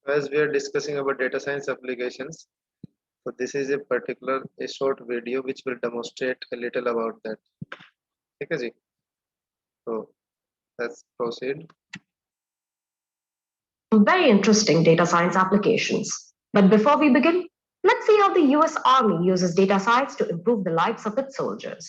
As we are discussing about data science applications, so this is a short video which will demonstrate a little about that. ठीक है जी? So let's proceed. Very interesting data science applications. But before we begin, let's see how the US Army uses data science to improve the lives of its soldiers.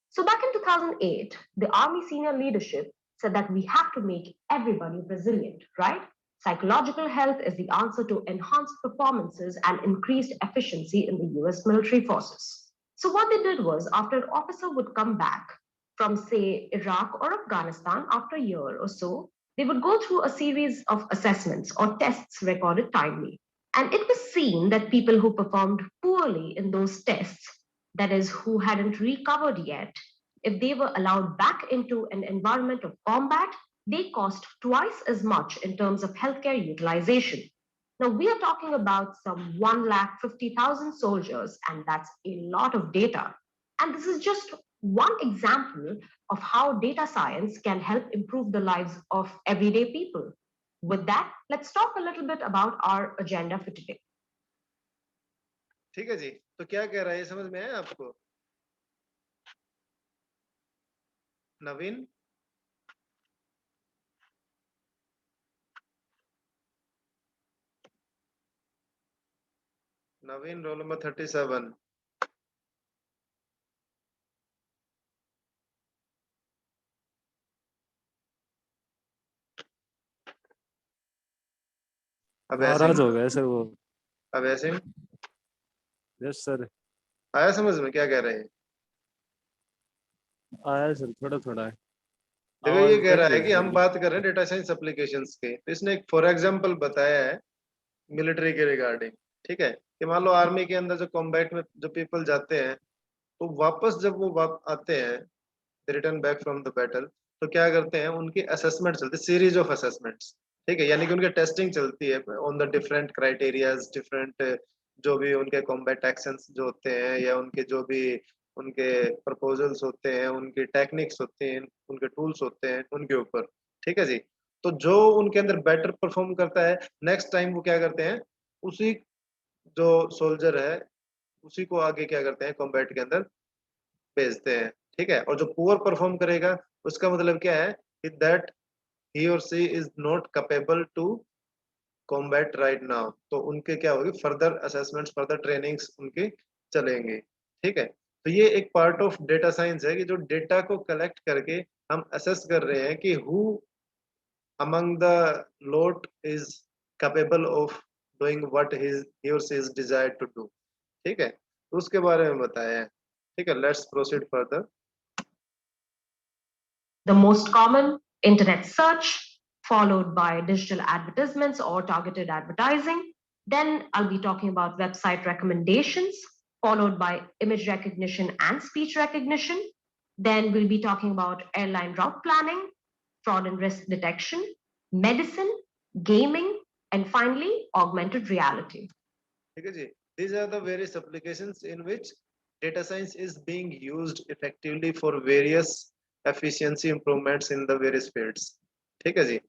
So back in 2008, the Army senior leadership said that we have to make everybody resilient, right? Psychological health is the answer to enhanced performances and increased efficiency in the US military forces. So what they did was, after an officer would come back from, say, Iraq or Afghanistan after a year or so, they would go through a series of assessments or tests recorded timely. And it was seen that people who performed poorly in those tests, that is, who hadn't recovered yet, if they were allowed back into an environment of combat, they cost twice as much in terms of healthcare utilization. Now, we are talking about some 150,000 soldiers, and that's a lot of data. And this is just one example of how data science can help improve the lives of everyday people. With that, let's talk a little bit about our agenda for today. ठीक है जी, तो क्या कह रहा है, समझ में आया आपको? नवीन, नवीन रोल नंबर 37. अब ऐसे नाराज हो गया सर वो. अब ऐसे यस सर. आया समझ में क्या कह रहे हैं? आया सर, थोड़ा थोड़ा है. देखो ये कह रहा है कि हम बात कर रहे हैं डेटा साइंस एप्लीकेशंस के, तो इसने एक फॉर एग्जांपल बताया है मिलिट्री के रिगार्डिंग. ठीक है, कि मान लो आर्मी के अंदर जो कॉम्बैट में जो पीपल जाते हैं, तो वापस जब वो आते हैं, return back from the battle, तो क्या करते हैं, उनकी असेसमेंट चलती है, सीरीज ऑफ असेसमेंट्स. ठीक है, यानी कि उनकी टेस्टिंग चलती है on the different criterias, different जो भी उनके कॉम्बैट एक्शंस जो होते हैं, या उनके जो भी उनके प्रपोजल्स होते हैं, उनकी टेक्निक्स होते हैं, उनके टूल्स होते हैं, उनके ऊपर. ठीक है जी, तो जो उनके अंदर बेटर परफॉर्म करता है, नेक्स्ट टाइम वो क्या करते हैं, उसी जो सोल्जर है उसी को आगे क्या करते हैं, कॉम्बैट के अंदर भेजते हैं. ठीक है, और जो पुअर परफॉर्म करेगा उसका मतलब क्या है कि that he or she is not capable to combat right now, तो उनके क्या होगी, फर्दर असेसमेंट्स, फर्दर ट्रेनिंग्स उनकी चलेंगे. ठीक है, तो ये एक पार्ट ऑफ डेटा साइंस है कि जो डेटा को कलेक्ट करके हम असेस कर रहे हैं कि who among the lot is capable of doing what he or she is desired to do. ठीक है, तो उसके बारे में बताया है. ठीक है, let's proceed further. The most common, internet search, followed by digital advertisements or targeted advertising. Then I'll be talking about website recommendations, followed by image recognition and speech recognition. Then we'll be talking about airline route planning, fraud and risk detection, medicine, gaming, and finally, augmented reality. ठीक है जी, these are the various applications in which data science is being used effectively for various efficiency improvements in the various fields. ठीक है जी,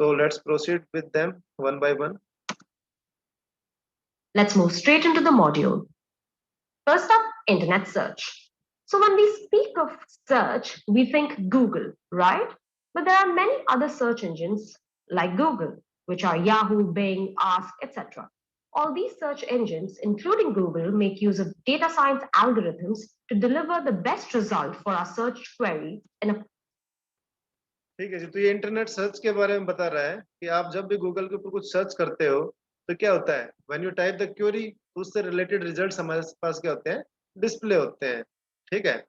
so let's proceed with them one by one. Let's move straight into the module. First up, internet search. So when we speak of search, we think Google, right? But there are many other search engines like Google, which are Yahoo, Bing, Ask, etc. All these search engines, including Google, make use of data science algorithms to deliver the best result for our search query in a. ठीक है जी, तो ये internet search के बारे में बता रहा है कि आप जब भी गूगल के ऊपर कुछ सर्च करते हो तो क्या होता है, when you type the query, उससे रिलेटेड रिजल्ट्स हमारे पास क्या होते हैं, डिस्प्ले होते हैं. ठीक है,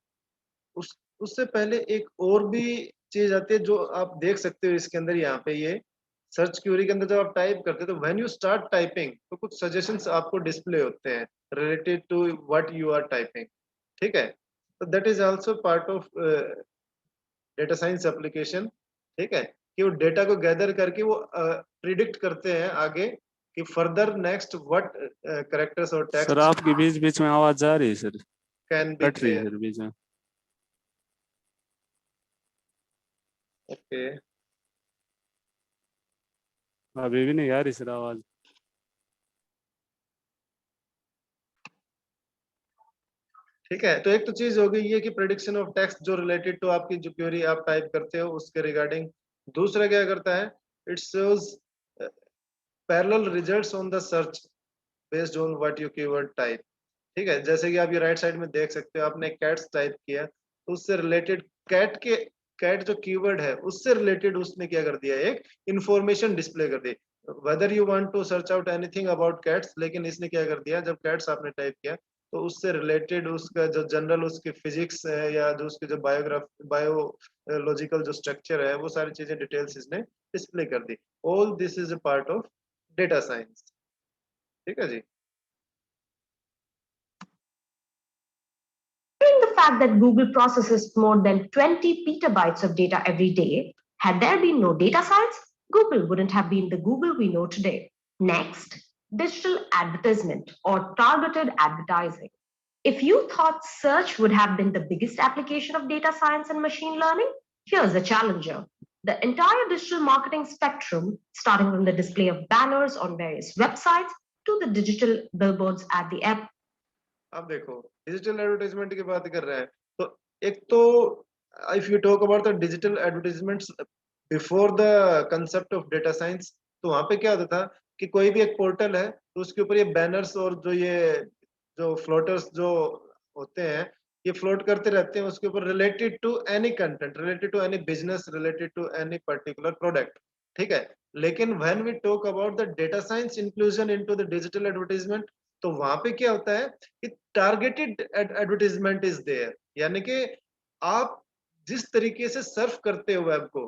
उससे पहले एक और भी चीज आती है जो आप देख सकते हो इसके अंदर. यहाँ पे ये सर्च क्वेरी के अंदर जब आप टाइप करते हो तो व्हेन यू स्टार्ट टाइपिंग, तो कुछ सजेशंस आपको डिस्प्ले होते हैं related to what you are typing. ठीक है, तो that is also part of data science application. ठीक है, कि वो डेटा को गैदर करके वो प्रिडिक्ट करते हैं आगे कि फर्दर नेक्स्ट व्हाट कैरेक्टर्स और टेक्स्ट. सर आपकी बीच बीच में आवाज जा रही है सर, कैन बी कट रही है सर बीच में. ओके. अभी भी नहीं आ रही सर आवाज। ठीक है, तो एक तो चीज हो गई ये कि प्रेडिक्शन ऑफ टेक्स्ट जो रिलेटेड टू आपकी जो क्वेरी आप टाइप करते हो उसके रिगार्डिंग। दूसरा क्या करता है, it shows parallel results on the search based on what you keyword type. ठीक है, जैसे कि आप ये राइट साइड में देख सकते हो, आपने कैट्स टाइप किया तो उससे रिलेटेड कैट जो कीवर्ड है उससे रिलेटेड उसने क्या कर दिया, एक इंफॉर्मेशन डिस्प्ले कर दी, whether you want to search out anything about cats. लेकिन इसने क्या कर दिया, जब कैट्स आपने टाइप किया तो उससे रिलेटेड उसका जो जनरल उसकी फिजिक्स है या जो उसके जो बायोलॉजिकल जो स्ट्रक्चर है वो सारी चीजें डिटेल्स इसने डिस्प्ले कर दी। All this is a part of data science. ठीक है जी। The fact that Google processes more than 20 petabytes of data every day, had there been no data science, Google wouldn't have been the Google we know today. Next, digital advertisement or targeted advertising. If you thought search would have been the biggest application of data science and machine learning, here's a challenger. The entire digital marketing spectrum, starting from the display of banners on various websites to the digital billboards at the app. अब देखो, digital advertisement की बात कर रहे हैं तो एक तो if you talk about the digital advertisements before the concept of data science, तो वहां पे क्या होता था कि कोई भी एक पोर्टल है तो उसके ऊपर ये बैनर्स और जो ये जो फ्लोटर्स जो होते हैं ये फ्लोट करते रहते हैं उसके ऊपर, related to any content, related to any business, related to any particular product. ठीक है, लेकिन when we talk about the data science inclusion into the digital advertisement, तो वहां पे क्या होता है कि टारगेटेड एडवर्टाइजमेंट इज देयर, यानी कि आप जिस तरीके से सर्फ करते हो वेब को,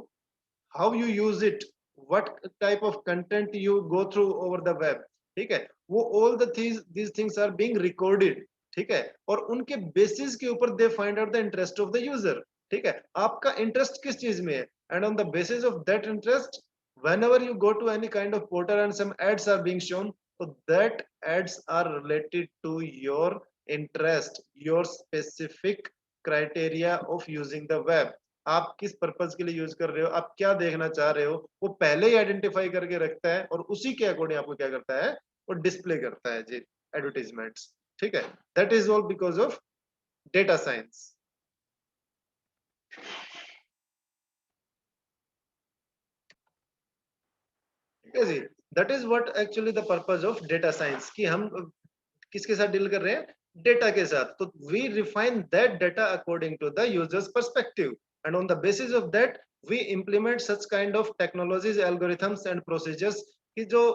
how you use it, what type of content you go through over the web. ठीक है, वो all the these things are being recorded. ठीक है, और उनके बेसिस के ऊपर they find out the interest of the user. ठीक है, आपका इंटरेस्ट किस चीज में है, and on the basis of that interest whenever you go to any kind of portal and some ads are being shown, so that ads are related to your interest, your specific criteria of using the web। आप किस purpose के लिए use कर रहे हो, आप क्या देखना चाह रहे हो, वो पहले ही आइडेंटिफाई करके रखता है और उसी के अकॉर्डिंग आपको क्या करता है, वो डिस्प्ले करता है जी एडवर्टीजमेंट्स। ठीक है, that is all because of data science. ठीक है जी, that is what actually the purpose of data science, कि हम किसके साथ डील कर रहे हैं, डेटा के साथ। तो we refine that data according to the users perspective, and on the basis of that we implement such kind of technologies, algorithms and procedures, कि जो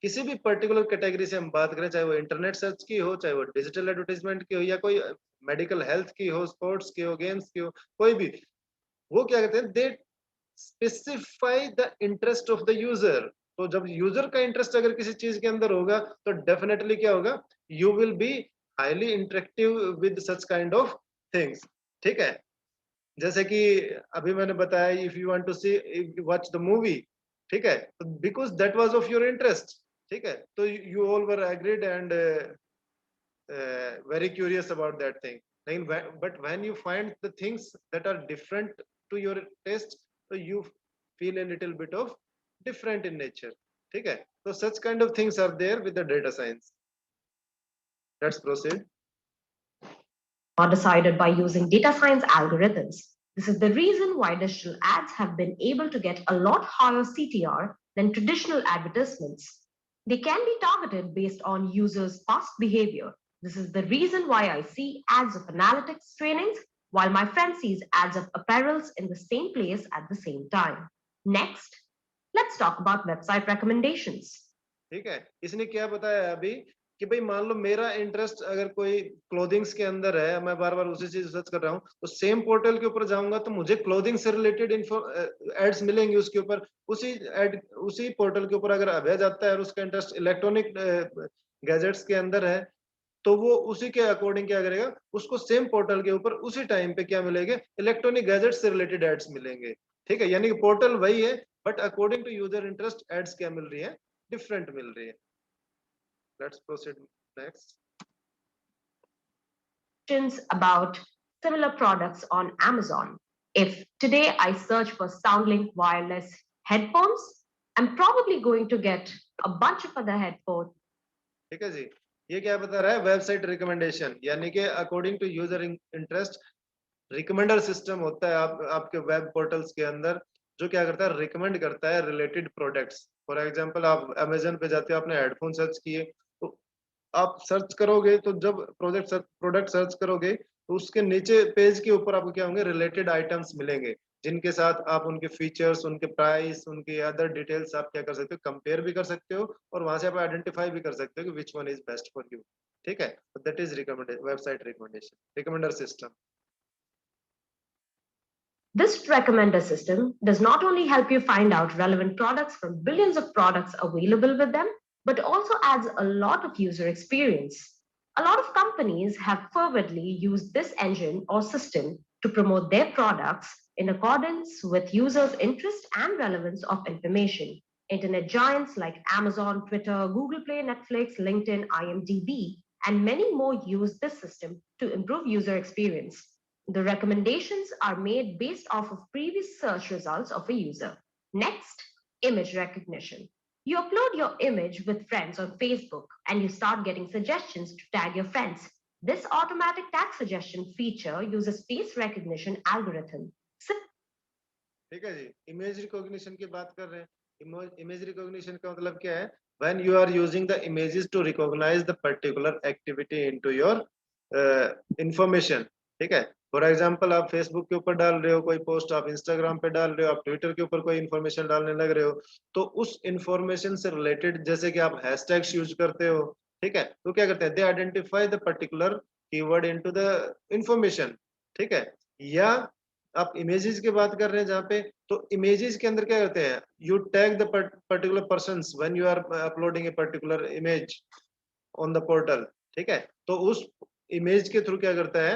किसी भी पर्टिकुलर कैटेगरी से हम बात करें, चाहे वो इंटरनेट सर्च की हो, चाहे वो डिजिटल एडवर्टाइजमेंट की हो, या कोई मेडिकल हेल्थ की हो, स्पोर्ट्स की हो, गेम्स की हो, कोई भी, वो क्या कहते हैं, they specify the interest of the user. तो जब यूजर का इंटरेस्ट अगर किसी चीज के अंदर होगा तो डेफिनेटली क्या होगा, you will be highly interactive with such kind of things. ठीक है, जैसे कि अभी मैंने बताया, if you want to see watch the movie, ठीक है, because that was of your interest. ठीक है, तो you all were agreed and very curious about that thing. But when you find the things that are different to your taste, so you feel a little bit of different in nature. ठीक है, so such kind of things are there with the data science. Let's proceed. Are decided by using data science algorithms. This is the reason why digital ads have been able to get a lot higher CTR than traditional advertisements. They can be targeted based on users' past behavior. This is the reason why I see ads of analytics trainings while my friend sees ads of apparels in the same place at the same time. Next, let's talk about website recommendations. ठीक है, इसने क्या बताया अभी कि भाई मान लो मेरा इंटरेस्ट अगर कोई क्लोथिंग्स के अंदर है, मैं बार बार उसी चीज सर्च कर रहा हूँ, तो सेम पोर्टल के ऊपर जाऊंगा तो मुझे क्लोथिंग से रिलेटेड एड्स मिलेंगे उसके ऊपर। उसी पोर्टल के ऊपर अगर अभय जाता है और उसका इंटरेस्ट इलेक्ट्रॉनिक गैजेट्स के अंदर है, तो वो उसी के अकॉर्डिंग क्या करेगा, उसको सेम पोर्टल के ऊपर उसी टाइम पे क्या मिलेंगे, इलेक्ट्रॉनिक गैजेट से रिलेटेड एड्स मिलेंगे। ठीक है, यानी कि पोर्टल वही है but according to user interest ads क्या मिल रही है, डिफरेंट मिल रही है। Let's proceed next. About similar products on Amazon. If today I search for SoundLink wireless headphones, I'm probably going to get a bunch of other headphones. ठीक है जी, ये क्या बता रहा है, वेबसाइट रिकमेंडेशन, यानी कि according to user interest recommender system होता है आपके वेब पोर्टल्स के अंदर, जो क्या करता है, रिकमेंड करता है रिलेटेड प्रोडक्ट्स। फॉर एग्जांपल आप अमेजन पे जाते हो, आपने हेडफोन सर्च किए, तो आप सर्च करोगे, तो जब प्रोडक्ट सर्च करोगे तो उसके नीचे पेज के ऊपर आपको क्या होंगे, रिलेटेड आइटम्स मिलेंगे, जिनके साथ आप उनके फीचर्स, उनके प्राइस, उनके अदर डिटेल्स आप क्या कर सकते हो, कंपेयर भी कर सकते हो, और वहां से आप आइडेंटिफाई भी कर सकते हो कि which one is best for you. ठीक है, तो that is recommendation, website recommendation, recommender system. This recommender system does not only help you find out relevant products from billions of products available with them, but also adds a lot of user experience. A lot of companies have fervently used this engine or system to promote their products in accordance with users' interest and relevance of information. Internet giants like Amazon, Twitter, Google Play, Netflix, LinkedIn, IMDb, and many more use this system to improve user experience. The recommendations are made based off of previous search results of a user. Next, image recognition. You upload your image with friends on Facebook and you start getting suggestions to tag your friends. This automatic tag suggestion feature uses face recognition algorithm. ठीक है जी, image recognition की बात कर रहे हैं। Image recognition का मतलब क्या है, when you are using the images to recognize the particular activity into your information. ठीक है, फॉर एग्जांपल आप फेसबुक के ऊपर डाल रहे हो कोई पोस्ट, आप इंस्टाग्राम पे डाल रहे हो, आप ट्विटर के ऊपर कोई इन्फॉर्मेशन डालने लग रहे हो, तो उस इंफॉर्मेशन से रिलेटेड, जैसे कि आप हैशटैग्स यूज करते हो, ठीक है, तो क्या करते हैं, they identify the particular keyword into the information. ठीक है, या आप इमेजेस की बात कर रहे हैं जहाँ पे, तो इमेजेस के अंदर क्या करते हैं, you tag the particular persons when you are uploading a particular image on the portal. ठीक है, तो उस इमेज के थ्रू क्या करता है,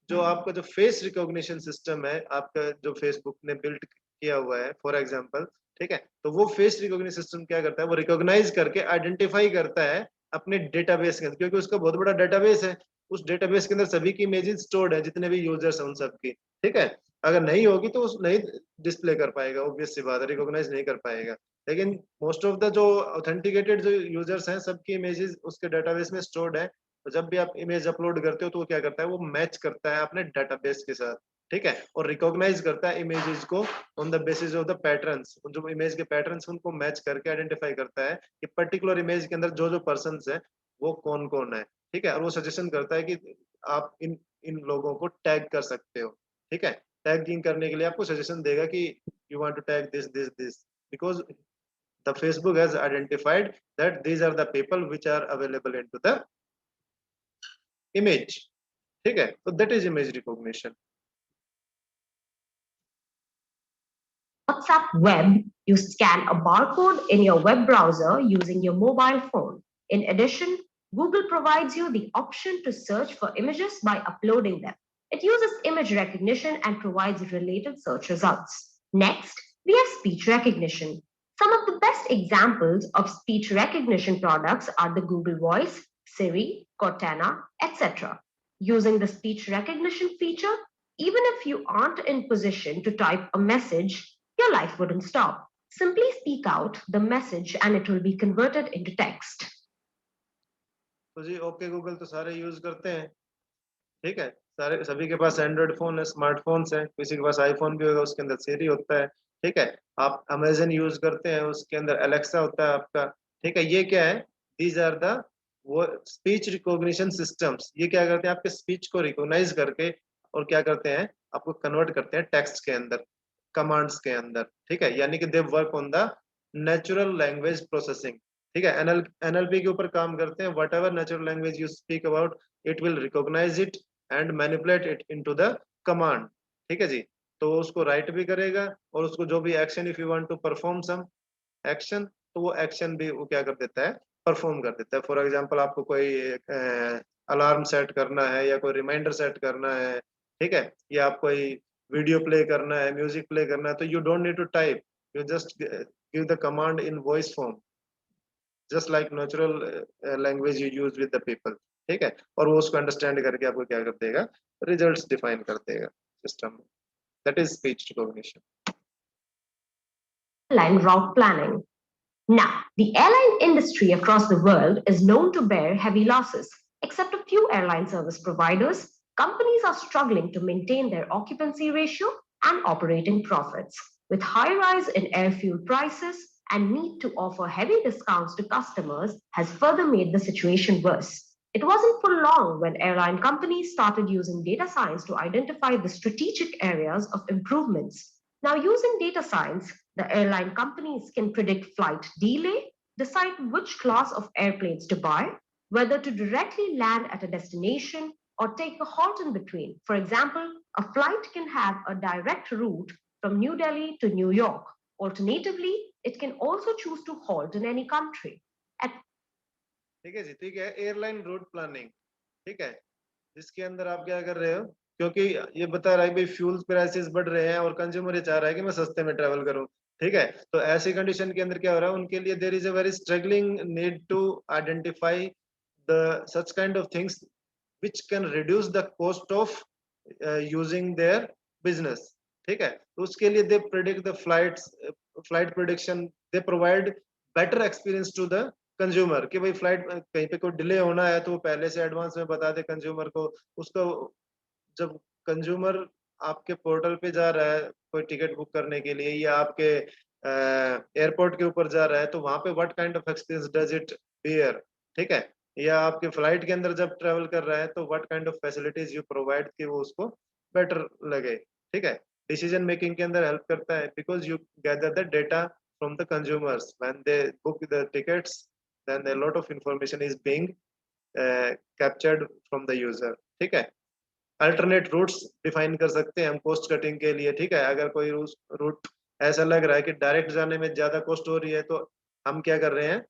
जो आपका जो फेस रिकॉग्निशन सिस्टम है, आपका जो फेसबुक ने बिल्ड किया हुआ है फॉर एग्जांपल, ठीक है, तो वो फेस रिकॉग्निशन सिस्टम क्या करता है, वो रिकॉग्नाइज करके आइडेंटिफाई करता है अपने डेटाबेस के अंदर, क्योंकि उसका बहुत बड़ा डेटाबेस है, उस डेटाबेस के अंदर सभी की इमेजेस स्टोर्ड है, जितने भी यूजर्स हैं उन सबकी। ठीक है, अगर नहीं होगी तो उस नहीं डिस्प्ले कर पाएगा, ऑब्वियस सी बात है, रिकॉग्नाइज नहीं कर पाएगा। लेकिन मोस्ट ऑफ द जो ऑथेंटिकेटेड जो यूजर्स हैं, सबकी इमेजेस उसके डेटाबेस में स्टोर्ड है, तो जब भी आप इमेज अपलोड करते हो तो वो क्या करता है, वो मैच करता है अपने डेटाबेस के साथ। ठीक है, और रिकॉग्नाइज करता है इमेजेस को on the basis of the patterns, जो इमेज के पैटर्न्स उनको मैच करके आइडेंटिफाई करता है कि पर्टिकुलर इमेज के अंदर जो जो पर्सन्स है वो कौन कौन है। ठीक है, और वो सजेशन करता है कि आप इन इन लोगों को टैग कर सकते हो। ठीक है, टैगिंग करने के लिए आपको सजेशन देगा कि you want to tag this this this, because the Facebook has identified that these are the people which are available into the image। ठीक है, तो that is image recognition। WhatsApp Web, you scan a barcode in your web browser using your mobile phone. In addition, Google provides you the option to search for images by uploading them. It uses image recognition and provides related search results. Next, we have speech recognition. Some of the best examples of speech recognition products are the Google Voice, Siri, Cortana, etc. Using the speech recognition feature, even if you aren't in position to type a message, your life wouldn't stop. Simply speak out the message and it will be converted into text. तो जी okay Google तो सारे use करते हैं। ठीक है, सारे सभी के पास एंड्रॉइड फोन है, स्मार्टफोन्स हैं, किसी के पास आईफोन भी होगा, उसके अंदर सीरी होता है। ठीक है, आप अमेजन यूज करते हैं, उसके अंदर एलेक्सा होता है आपका। ठीक है, ये क्या है, दीज आर द वो स्पीच रिकॉग्निशन सिस्टम्स, ये क्या करते हैं, आपके स्पीच को रिकॉग्नाइज करके और क्या करते हैं, आपको कन्वर्ट करते हैं टेक्स्ट के अंदर, कमांड्स के अंदर। ठीक है, यानी कि they work on the natural language processing. ठीक है, एनएलपी के ऊपर काम करते हैं, whatever natural language you speak about, it will recognize it and manipulate it into the command. ठीक है जी, तो उसको राइट भी करेगा, और उसको जो भी action, if you want to perform some action, तो वो एक्शन भी वो क्या कर देता है, परफॉर्म कर देता है। फॉर एग्जांपल आपको कोई अलार्म सेट करना है, या कोई रिमाइंडर सेट करना है, ठीक है, या आप कोई वीडियो प्ले करना है, म्यूजिक प्ले करना है, तो you don't need to type, you just give the command in voice form, just like natural language you use with the people। ठीक है, और वो उसको अंडरस्टैंड करके आपको क्या कर देगा, रिजल्ट्स डिफाइन कर देगा सिस्टम में। That is speech recognition. airline route planning. Now, the airline industry across the world is known to bear heavy losses. Except a few airline service providers, companies are struggling to maintain their occupancy ratio and operating profits. With high rise in air fuel prices and need to offer heavy discounts to customers has further made the situation worse. It wasn't for long when airline companies started using data science to identify the strategic areas of improvements. Now, using data science, the airline companies can predict flight delay, decide which class of airplanes to buy, whether to directly land at a destination or take a halt in between. For example, a flight can have a direct route from New Delhi to New York. Alternatively, it can also choose to halt in any country. ठीक है जी, ठीक है, airline route planning, ठीक है, जिसके अंदर आप क्या कर रहे हो, क्योंकि ये बता रहा है भाई फ्यूल प्राइसेस बढ़ रहे हैं और कंज्यूमर ये चाह रहा है कि मैं सस्ते में ट्रैवल करूं, ठीक है, तो ऐसी कंडीशन के अंदर क्या हो रहा है, उनके लिए there is a very struggling need to identify the such kind of things which can reduce the cost of using their business, ठीक है, तो उसके लिए they predict the flight prediction, they provide better experience to the consumer कि भाई flight कहीं पे कोई डिले होना है तो वो पहले से एडवांस में बता दे कंज्यूमर को, उसको जब कंज्यूमर आपके पोर्टल पे जा रहा है कोई टिकट बुक करने के लिए या आपके एयरपोर्ट के ऊपर जा रहा है तो वहां पे what kind of experience does it bear, ठीक है, या आपके फ्लाइट के अंदर जब ट्रेवल कर रहा है तो what kind of facilities you provide कि वो उसको बेटर लगे, ठीक है, डिसीजन मेकिंग के अंदर हेल्प करता है because you gather the data from the consumers when they book the tickets, then a lot of information is being captured from the user, ठीक है, अल्टरनेट रूट्स डिफाइन कर सकते हैं हम कॉस्ट कटिंग के लिए, ठीक है, अगर कोई रूट ऐसा लग रहा है कि डायरेक्ट जाने में ज्यादा कॉस्ट हो रही है तो हम क्या कर रहे हैं,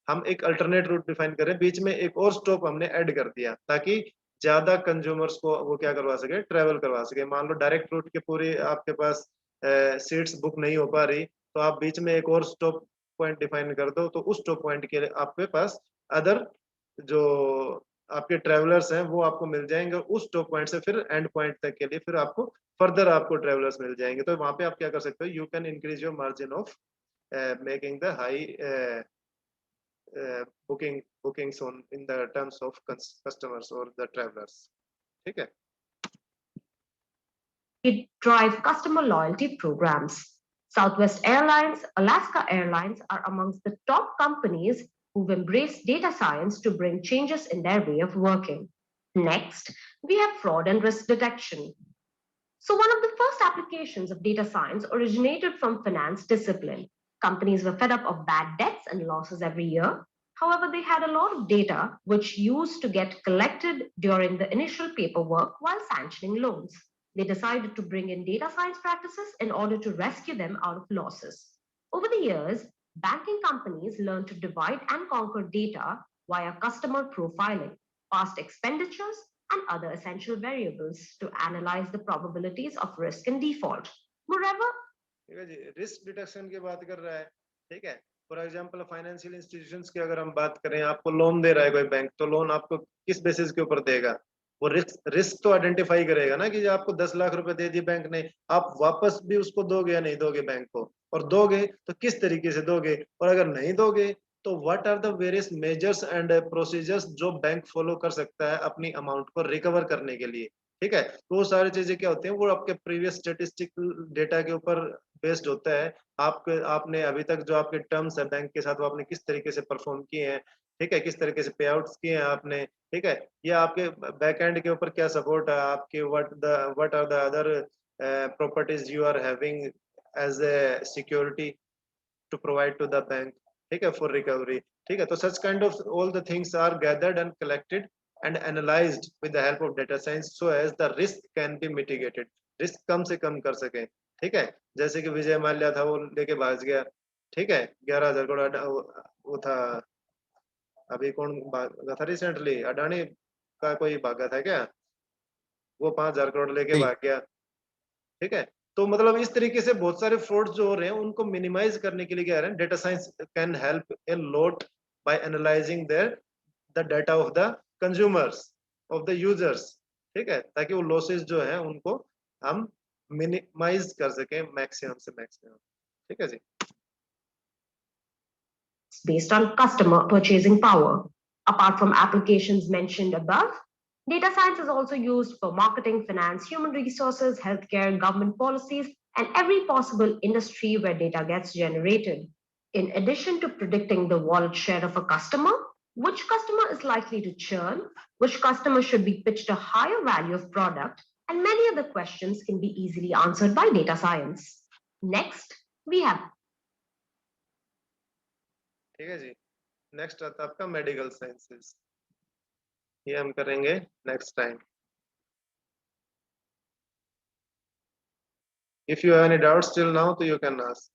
हम एक अल्टरनेट रूट डिफाइन कर रहे हैं, बीच में एक और स्टॉप हमने ऐड कर दिया ताकि ज्यादा कंज्यूमर्स को वो क्या करवा सके, ट्रेवल करवा सके। मान लो डायरेक्ट रूट के पूरी आपके पास सीट्स बुक नहीं हो पा रही तो आप बीच में एक और स्टॉप पॉइंट डिफाइन कर दो, तो उस स्टॉप पॉइंट के लिए आपके पास अदर जो आपके ट्रेवलर्स हैं वो आपको मिल जाएंगे, उस स्टॉप पॉइंट से फिर एंड पॉइंट तक के लिए फिर आपको फर्दर आपको ट्रेवलर्स मिल जाएंगे, तो वहां पे आप क्या कर सकते हो, you can increase your margin of making the high bookings on in the terms of customers or the travelers, ठीक है। It drive customer loyalty programs. Southwest Airlines, Alaska Airlines are amongst the top companies who've embraced data science to bring changes in their way of working. Next, we have fraud and risk detection. So one of the first applications of data science originated from finance discipline. Companies were fed up of bad debts and losses every year. However, they had a lot of data which used to get collected during the initial paperwork while sanctioning loans. They decided to bring in data science practices in order to rescue them out of losses. Over the years, banking companies learned to divide and conquer data via customer profiling, past expenditures, and other essential variables to analyze the probabilities of risk and default. Moreover, ठीक है जी, risk detection की बात कर रहा है, ठीक है, for example financial institutions की अगर हम बात करें, आपको लोन दे रहा है कोई बैंक, तो लोन आपको किस बेसिस के ऊपर देगा, वो रिस्क तो आइडेंटिफाई करेगा ना कि आपको 10 लाख रुपए दे दिए बैंक ने, आप वापस भी उसको दोगे या नहीं दोगे बैंक को, और दोगे तो किस तरीके से दोगे, और अगर नहीं दोगे तो what are the various measures and procedures जो बैंक फॉलो कर सकता है अपनी अमाउंट को रिकवर करने के लिए, ठीक है, तो वो सारी चीजें क्या होती हैं, वो आपके प्रीवियस स्टेटिस्टिकल डेटा के ऊपर बेस्ड होता है, आपने अभी तक जो आपके टर्म्स है बैंक के साथ वो आपने किस तरीके से परफॉर्म किए हैं, ठीक है, किस तरीके से पे आउट्स किए हैं आपने, ठीक है, या आपके बैक एंड के ऊपर क्या सपोर्ट है आपके, what are the other properties you are having as a security to provide to the bank, ठीक है, फॉर रिकवरी, ठीक है, तो such kind of all the things are gathered and collected and analyzed with the help of data science so as the risk can be mitigated, risk कम से कम कर सके, ठीक है, जैसे कि विजय माल्या था वो लेके भाग गया, ठीक है, 11,000 करोड़ वो था, अभी कौन भागा था रिसेंटली, अडानी का कोई भागा था क्या, वो 5,000 करोड़ लेके भाग गया, ठीक है, तो मतलब इस तरीके से बहुत सारे फ्रॉड्स जो हो रहे हैं उनको मिनिमाइज करने के लिए क्या है, data science can help a lot by analyzing the data of the consumers of the users, ठीक है, ताकि वो लॉसेस जो है उनको हम मिनिमाइज कर सकें मैक्सिमम से मैक्सिमम, ठीक है जी। based on customer purchasing power. Apart from applications mentioned above, data science is also used for marketing, finance, human resources, healthcare, government policies, and every possible industry where data gets generated. In addition to predicting the wallet share of a customer, which customer is likely to churn, which customer should be pitched a higher value of product, and many other questions can be easily answered by data science. Next, we have ठीक है जी। Next आता है आपका medical sciences, ये हम करेंगे next time. If you have any doubts till now, तो you can ask.